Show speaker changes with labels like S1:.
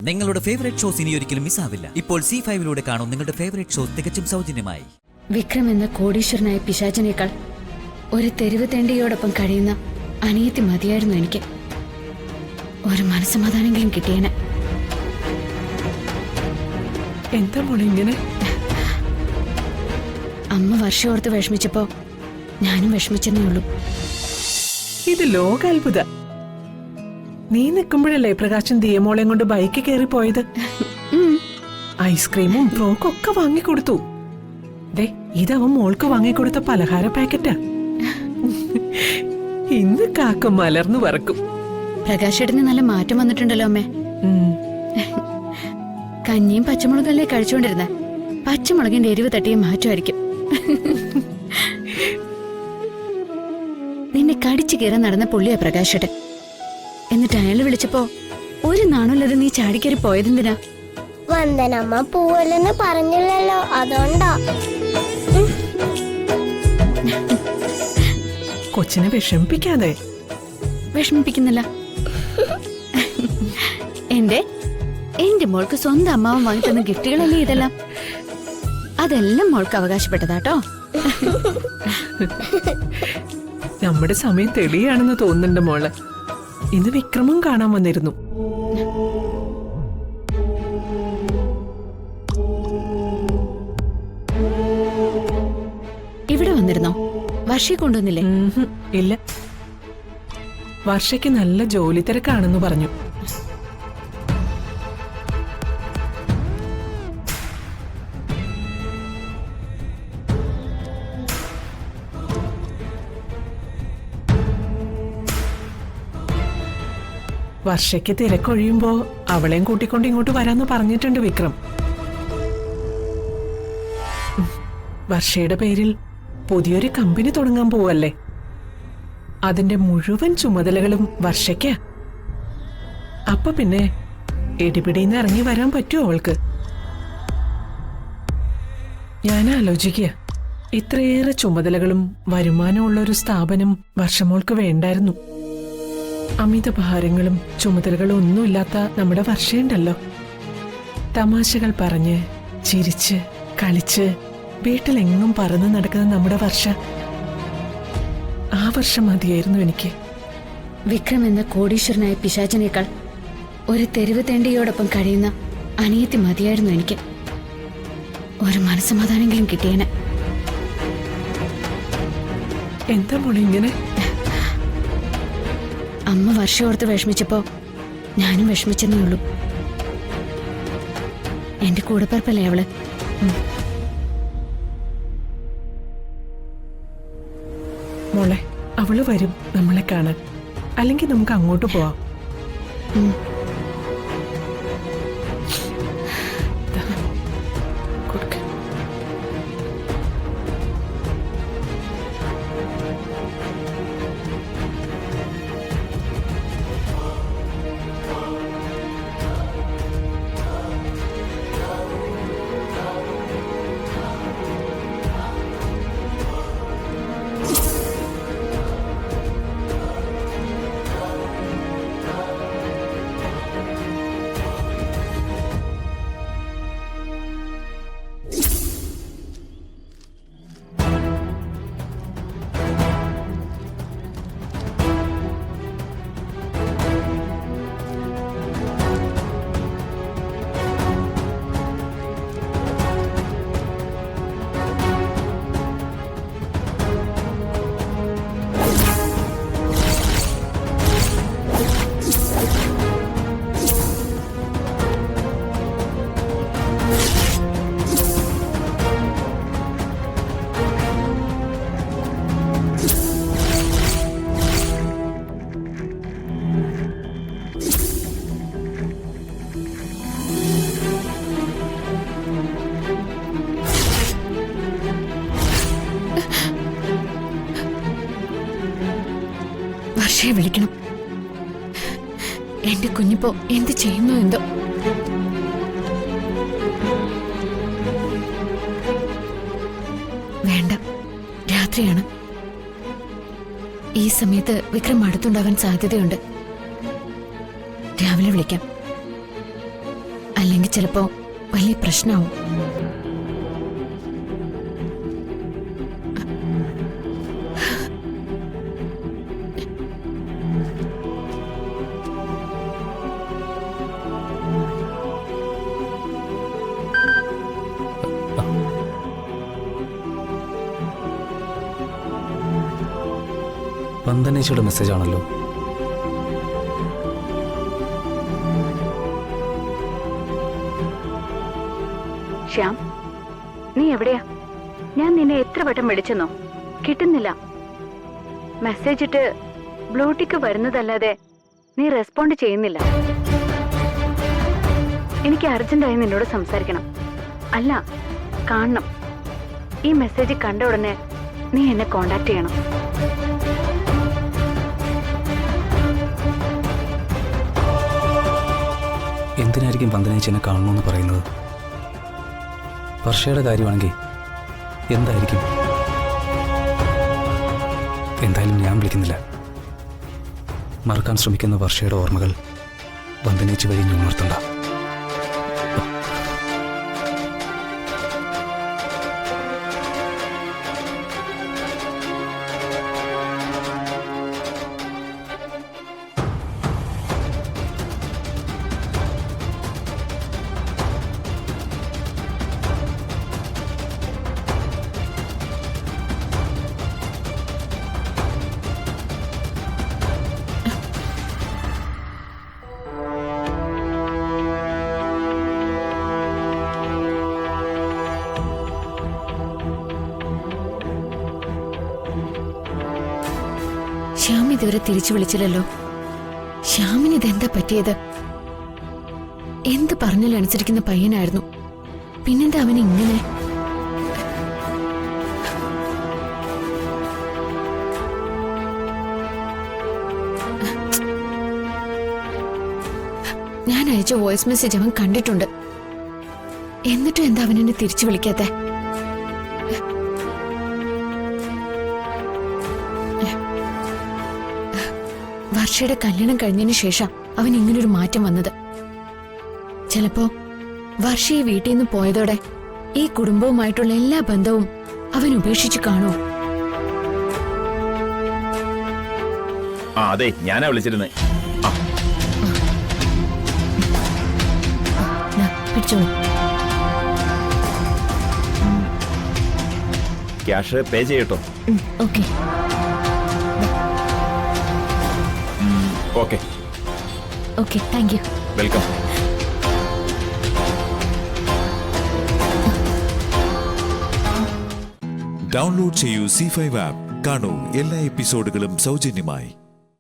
S1: നിങ്ങളുടെ favourite shows ഇനി ഒരിക്കലും മിസ്സാവില്ല. ഇപ്പോൾ C5 കാണും നിങ്ങളുടെ ഫേവറേറ്റ് ഷോസ് തികച്ചും സൗജന്യമായി.
S2: വിക്രം എന്ന കോടീശ്വരനായ പിശാചിനേക്കാൾ ഒരു തെരുവ് തെണ്ടിയോടൊപ്പം കഴിയുന്ന അനിയത്തി മതിയായിരുന്നു എനിക്ക്. ഒരു മനസ്സമാധാനെങ്കിലും കിട്ടിയേനെ.
S3: എന്താ മോളെ ഇങ്ങനെ?
S2: അമ്മ വർഷോർത്ത് വിഷമിച്ചപ്പോ ഞാനും വിഷമിച്ചെന്നേ ഉള്ളൂ.
S3: ഇത് ലോകാത്ഭുത. നീ നിൽക്കുമ്പോഴല്ലേ പ്രകാശൻ ദിയമോളെയും കൊണ്ട് ബൈക്ക് കയറി പോയത്? ഐസ്ക്രീമും ഫ്രോക്കും ഒക്കെ വാങ്ങിക്കൊടുത്തു. ദേ ഇതവൻ മോൾക്ക് വാങ്ങിക്കൊടുത്ത പലഹാര പാക്കറ്റാ. ഇന്ന് കാക്ക മലർന്നു പറക്കും.
S2: പ്രകാശേട്ടന് നല്ല മാറ്റം വന്നിട്ടുണ്ടല്ലോ അമ്മേ. കഞ്ഞിയും പച്ചമുളകല്ലേ കഴിച്ചുകൊണ്ടിരുന്ന, പച്ചമുളകിന്റെ എരിവ് തട്ടിയ മാറ്റമായിരിക്കും. നിന്നെ കടിച്ചു കയറാൻ നടന്ന പുള്ളിയാ പ്രകാശേട്ടൻ. എന്നിട്ട് അയാൾ വിളിച്ചപ്പോ ഒരു നാണുള്ളത് നീ ചാടിക്കറി പോയതെന്തിനാ?
S4: വന്ദനമ്മ പോവല്ലെന്ന് പറഞ്ഞില്ലല്ലോ, അതുകൊണ്ടാ.
S3: കൊച്ചിനെ വിഷമിപ്പിക്കാതെ.
S2: വിഷമിപ്പിക്കുന്നില്ല. എന്റെ മോൾക്ക് സ്വന്തം അമ്മാവൻ വാങ്ങി തന്ന ഗിഫ്റ്റുകളല്ലേ ഇതെല്ലാം. അതെല്ലാം മോൾക്ക് അവകാശപ്പെട്ടതാട്ടോ.
S3: നമ്മുടെ സമയം തെളിയാണെന്ന് തോന്നുന്നുണ്ട് മോള്. ഇന്ന് വിക്രമും കാണാൻ വന്നിരുന്നു.
S2: ഇവിടെ വന്നിരുന്നോ? വർഷയെ കൊണ്ടുവന്നില്ലേ?
S3: ഇല്ല, വർഷയ്ക്ക് നല്ല ജോലി തിരക്കാണെന്ന് പറഞ്ഞു. വർഷയ്ക്ക് തിരക്കൊഴിയുമ്പോ അവളെയും കൂട്ടിക്കൊണ്ട് ഇങ്ങോട്ട് വരാന്ന് പറഞ്ഞിട്ടുണ്ട് വിക്രം. വർഷയുടെ പേരിൽ പുതിയൊരു കമ്പനി തുടങ്ങാൻ പോവല്ലേ. അതിന്റെ മുഴുവൻ ചുമതലകളും വർഷയ്ക്കാ. അപ്പൊ പിന്നെ ഇടിപിടിന്ന് ഇറങ്ങി വരാൻ പറ്റുമോ അവൾക്ക്? ഞാൻ ആലോചിക്കുക, ഇത്രയേറെ ചുമതലകളും വരുമാനമുള്ള ഒരു സ്ഥാപനം വർഷമോൾക്ക് വേണ്ടായിരുന്നു. അമിത ഭാരങ്ങളും ചുമതലകളും ഒന്നുമില്ലാത്ത നമ്മുടെ വർഷയുണ്ടല്ലോ, തമാശകൾ പറഞ്ഞ് ചിരിച്ച് കളിച്ച് വീട്ടിലെങ്ങും പറന്ന് നടക്കുന്ന നമ്മുടെ വർഷ. ആ വർഷം മതിയായിരുന്നു എനിക്ക്.
S2: വിക്രം എന്ന കോടീശ്വരനായ പിശാചിനേക്കാൾ ഒരു തെരുവ് തെണ്ടിയോടൊപ്പം കഴിയുന്ന അനിയത്തി മതിയായിരുന്നു എനിക്ക്. ഒരു മനസ്സമാധാനെങ്കിലും കിട്ടിയേനെ.
S3: എന്താ മോളെ ഇങ്ങനെ?
S2: അമ്മ വർഷോർത്ത് വിഷമിച്ചപ്പോ ഞാനും വിഷമിച്ചെന്നേ ഉള്ളൂ. എന്റെ കൂടെപ്പിറപ്പല്ലേ അവള്.
S3: മോളെ, അവള് വരും നമ്മളെ കാണാൻ. അല്ലെങ്കിൽ നമുക്ക് അങ്ങോട്ട് പോവാം.
S2: വർഷയെ വിളിക്കണം. എന്റെ കുഞ്ഞിപ്പോ എന്ത് ചെയ്യുന്നു എന്തോ. വേണ്ട, രാത്രിയാണ്. ഈ സമയത്ത് വിക്രം അടുത്തുണ്ടാവാൻ സാധ്യതയുണ്ട്. രാവിലെ വിളിക്കാം. അല്ലെങ്കിൽ ചിലപ്പോ വലിയ പ്രശ്നമാവും.
S5: വന്ദനേച്ചിയുടെ മെസ്സേജ് ആണല്ലോ.
S2: ശ്യാം, നീ എവിടെയാ? ഞാൻ നിന്നെ എത്ര വട്ടം വിളിച്ചെന്നോ? കിട്ടുന്നില്ല. മെസ്സേജ് ഇട്ട് ബ്ലൂടിക്ക് വരുന്നതല്ലാതെ നീ റെസ്പോണ്ട് ചെയ്യുന്നില്ല. എനിക്ക് അർജന്റായി നിന്നോട് സംസാരിക്കണം. അല്ല, കാണണം. ഈ മെസ്സേജ് കണ്ട ഉടനെ നീ എന്നെ കോണ്ടാക്ട് ചെയ്യണം.
S5: എന്തിനായിരിക്കും വന്ദനേച്ചിനെ കാണണമെന്ന് പറയുന്നത്? വർഷയുടെ കാര്യമാണെങ്കിൽ എന്തായിരിക്കും? എന്തായാലും ഞാൻ വിളിക്കുന്നില്ല. മറക്കാൻ ശ്രമിക്കുന്ന വർഷയുടെ ഓർമ്മകൾ വന്ദനേച്ചി വഴി ഞാൻ ഉണർത്തണ്ട.
S2: ശ്യാം ഇതുവരെ തിരിച്ചു വിളിച്ചില്ലല്ലോ. ശ്യാമിന് ഇതെന്താ പറ്റിയത്? എന്ത് പറഞ്ഞാലും അനുസരിക്കുന്ന പയ്യനായിരുന്നു. പിന്നെന്താ അവന് ഇങ്ങനെ? ഞാൻ അയച്ച വോയിസ് മെസ്സേജ് അവൻ കണ്ടിട്ടുണ്ട്. എന്നിട്ടും എന്താ അവൻ എന്നെ തിരിച്ചു വിളിക്കാത്തെ? വർഷയുടെ കല്യാണം കഴിഞ്ഞതിന് ശേഷം അവൻ ഇങ്ങനൊരു മാറ്റം വന്നത്. ചിലപ്പോ വർഷയെ വീട്ടിൽ നിന്ന് പോയതോടെ ഈ കുടുംബവുമായിട്ടുള്ള എല്ലാ ബന്ധവും അവൻ ഉപേക്ഷിച്ചു കാണുമോ?
S6: അതെ, ഞാനാ വിളിച്ചിരുന്നേ.
S2: പിടിച്ചോളൂ.
S6: ക്യാഷ് പേ ചെയ്യട്ടോ?
S2: Okay.
S6: Okay
S2: okay, thank you.
S6: Welcome.
S7: Download ചെയ്യൂ C5 ആപ്പ്. കാണൂ എല്ലാ എപ്പിസോഡുകളും സൗജന്യമായി.